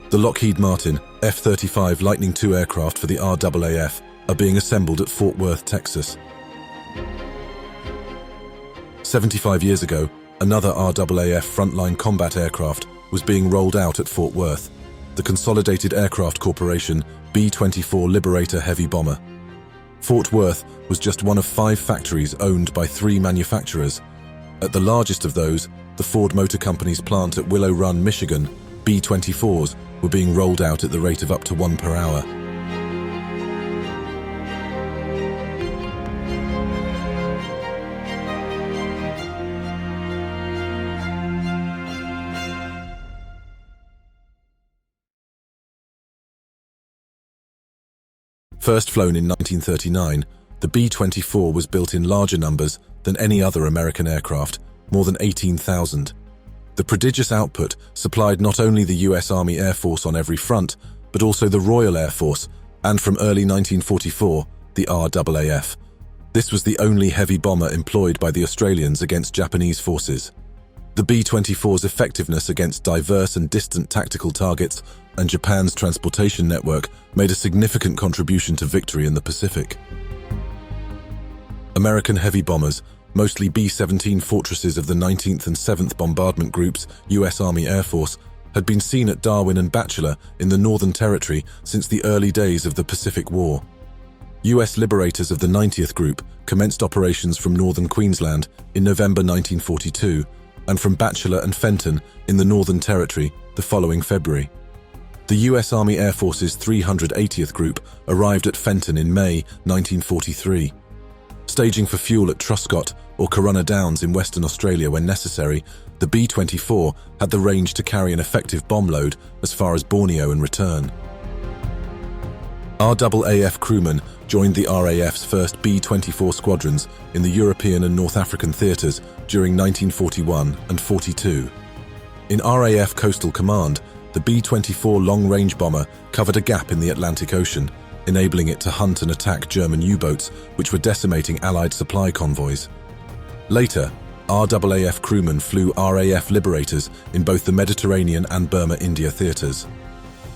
The Lockheed Martin F-35 Lightning II aircraft for the RAAF are being assembled at Fort Worth, Texas. 75 years ago, another RAAF frontline combat aircraft was being rolled out at Fort Worth, the Consolidated Aircraft Corporation B-24 Liberator heavy bomber. Fort Worth was just one of 5 factories owned by 3 manufacturers. At the largest of those, the Ford Motor Company's plant at Willow Run, Michigan, B-24s were being rolled out at the rate of up to 1 per hour. First flown in 1939, the B-24 was built in larger numbers than any other American aircraft, more than 18,000. The Prodigious Output supplied not only the US Army Air Force on every front, but also the Royal Air Force, and from early 1944, the RAAF. This was the only heavy bomber employed by the Australians against Japanese forces. The B-24's effectiveness against diverse and distant tactical targets and Japan's transportation network made a significant contribution to victory in the Pacific. American heavy bombers, mostly B-17 Fortresses of the 19th and 7th Bombardment Group's US Army Air Force, had been seen at Darwin and Batchelor in the Northern Territory since the early days of the Pacific War. US Liberators of the 90th Group commenced operations from northern Queensland in November 1942, and from Batchelor and Fenton in the Northern Territory the following February. The US Army Air Force's 380th Group arrived at Fenton in May 1943. Staging for fuel at Truscott or Corunna Downs in Western Australia when necessary, the B-24 had the range to carry an effective bomb load as far as Borneo and return. RAAF crewmen joined the RAF's first B-24 squadrons in the European and North African theatres during 1941 and 42. In RAF Coastal Command, the B-24 long-range bomber covered a gap in the Atlantic Ocean, enabling it to hunt and attack German U-boats which were decimating Allied supply convoys. Later, RAAF crewmen flew RAF Liberators in both the Mediterranean and Burma-India theatres.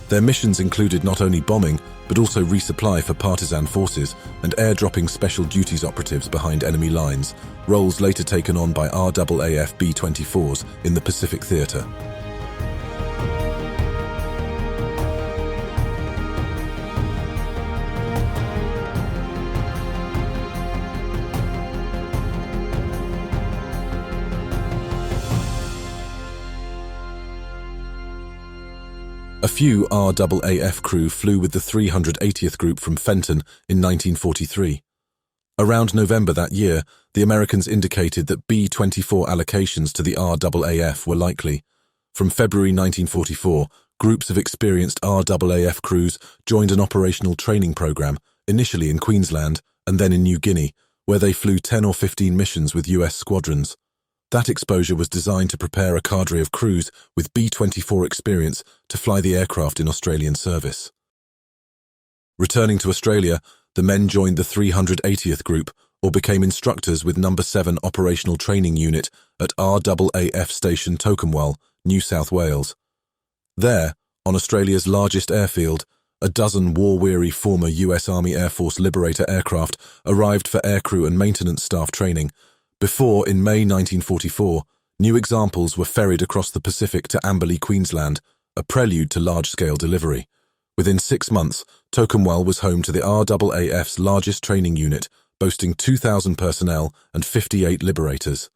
Their missions included not only bombing, but also resupply for partisan forces and airdropping special duties operatives behind enemy lines, roles later taken on by RAAF B-24s in the Pacific Theatre. A few RAAF crew flew with the 380th Group from Fenton in 1943. Around November that year, the Americans indicated that B-24 allocations to the RAAF were likely. From February 1944, groups of experienced RAAF crews joined an operational training program, initially in Queensland and then in New Guinea, where they flew 10 or 15 missions with US squadrons. That exposure was designed to prepare a cadre of crews with B-24 experience to fly the aircraft in Australian service. Returning to Australia, the men joined the 380th Group or became instructors with No. 7 Operational Training Unit at RAAF Station Tocumwal, New South Wales. There, on Australia's largest airfield, a dozen war-weary former US Army Air Force Liberator aircraft arrived for aircrew and maintenance staff training, before, in May 1944, new examples were ferried across the Pacific to Amberley, Queensland, a prelude to large-scale delivery. Within 6 months, Tocumwal was home to the RAAF's largest training unit, boasting 2,000 personnel and 58 Liberators.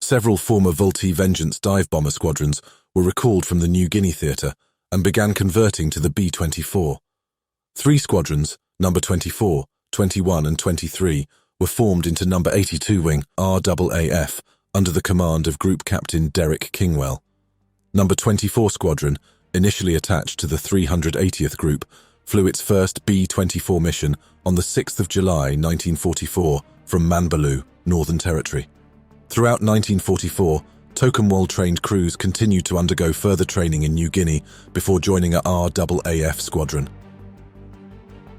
Several former Vultee Vengeance dive bomber squadrons were recalled from the New Guinea theatre and began converting to the B-24. 3 squadrons, No. 24, 21 and 23, were formed into No. 82 Wing RAAF under the command of Group Captain Derek Kingwell. No. 24 Squadron, initially attached to the 380th Group, flew its first B-24 mission on the 6th of July 1944 from Manbaloo, Northern Territory. Throughout 1944, Tocumwal-trained crews continued to undergo further training in New Guinea before joining a RAAF squadron.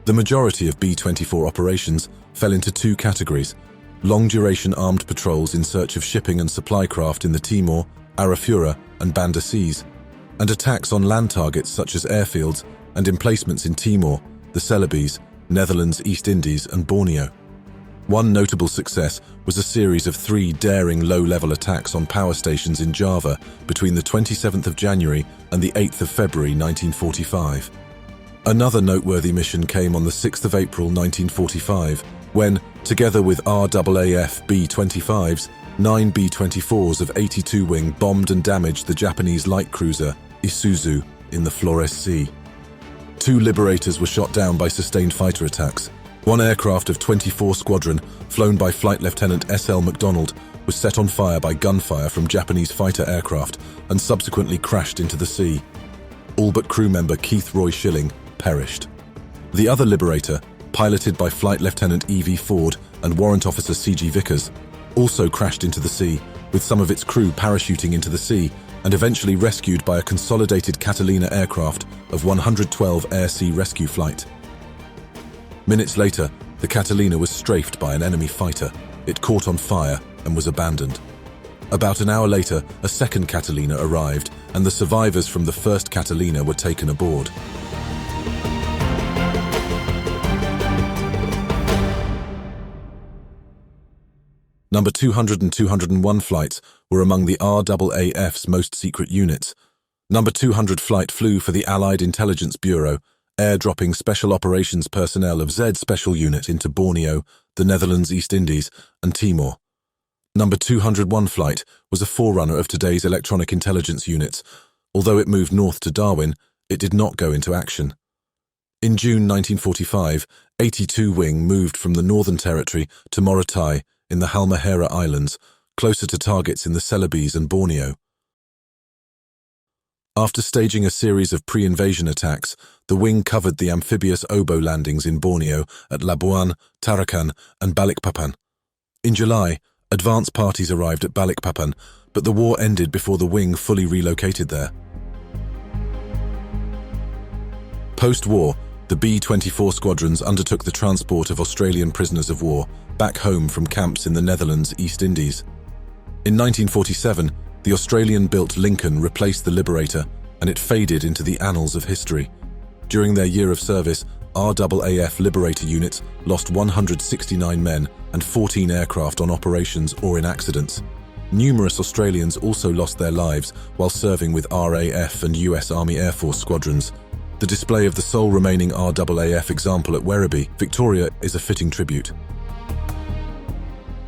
The majority of B-24 operations fell into 2 categories: long-duration armed patrols in search of shipping and supply craft in the Timor, Arafura and Banda Seas, and attacks on land targets such as airfields and emplacements in Timor, the Celebes, Netherlands, East Indies, and Borneo. One notable success was a series of 3 daring low-level attacks on power stations in Java between the 27th of January and the 8th of February 1945. Another noteworthy mission came on the 6th of April 1945, when, together with RAAF B-25s, 9 B-24s of 82 wing bombed and damaged the Japanese light cruiser Isuzu in the Flores Sea. 2 Liberators were shot down by sustained fighter attacks. One aircraft of 24 Squadron, flown by Flight Lieutenant S.L. MacDonald, was set on fire by gunfire from Japanese fighter aircraft and subsequently crashed into the sea. All but crew member Keith Roy Schilling perished. The other Liberator, piloted by Flight Lieutenant E.V. Ford and Warrant Officer C.G. Vickers, also crashed into the sea, with some of its crew parachuting into the sea and eventually rescued by a consolidated Catalina aircraft of 112 Air-Sea Rescue Flight. Minutes later, the Catalina was strafed by an enemy fighter. It caught on fire and was abandoned. About an hour later, a second Catalina arrived, and the survivors from the first Catalina were taken aboard. Number 200 and 201 flights were among the RAAF's most secret units. Number 200 flight flew for the Allied Intelligence Bureau, airdropping Special Operations personnel of Z Special Unit into Borneo, the Netherlands, East Indies, and Timor. Number 201 flight was a forerunner of today's electronic intelligence units. Although it moved north to Darwin, it did not go into action. In June 1945, 82 Wing moved from the Northern Territory to Morotai in the Halmahera Islands, closer to targets in the Celebes and Borneo. After staging a series of pre-invasion attacks, the wing covered the amphibious oboe landings in Borneo at Labuan, Tarakan, and Balikpapan. In July, advance parties arrived at Balikpapan, but the war ended before the wing fully relocated there. Post-war, the B-24 squadrons undertook the transport of Australian prisoners of war back home from camps in the Netherlands, East Indies. In 1947, the Australian-built Lincoln replaced the Liberator, and it faded into the annals of history. During their year of service, RAAF Liberator units lost 169 men and 14 aircraft on operations or in accidents. Numerous Australians also lost their lives while serving with RAF and US Army Air Force squadrons. The display of the sole remaining RAAF example at Werribee, Victoria, is a fitting tribute.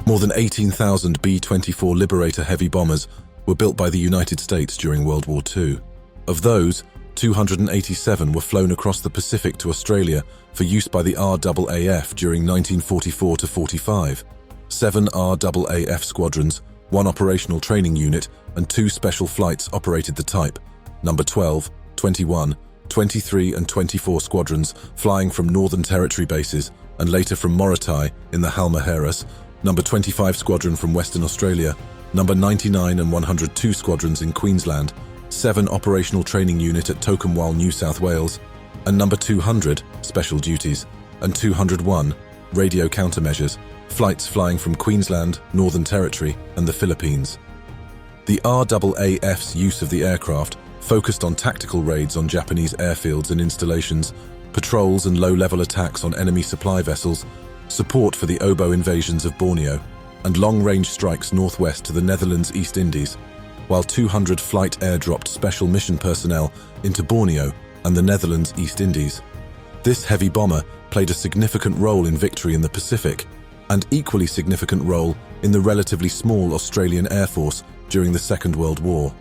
More than 18,000 B-24 Liberator heavy bombers were built by the United States during World War II. Of those, 287 were flown across the Pacific to Australia for use by the RAAF during 1944 to 45. 7 RAAF squadrons, 1 operational training unit, and 2 special flights operated the type. Number 12, 21, 23 and 24 squadrons flying from Northern Territory bases and later from Morotai in the Halmaheras, Number 25 Squadron from Western Australia, Number 99 and 102 squadrons in Queensland, 7 Operational Training Unit at Tocumwal, New South Wales, and Number 200 Special Duties, and 201 Radio Countermeasures, flights flying from Queensland, Northern Territory, and the Philippines. The RAAF's use of the aircraft focused on tactical raids on Japanese airfields and installations, patrols and low-level attacks on enemy supply vessels, support for the oboe invasions of Borneo, and long-range strikes northwest to the Netherlands East Indies, while 200 flight airdropped special mission personnel into Borneo and the Netherlands East Indies. This heavy bomber played a significant role in victory in the Pacific, and equally significant role in the relatively small Australian Air Force during the Second World War.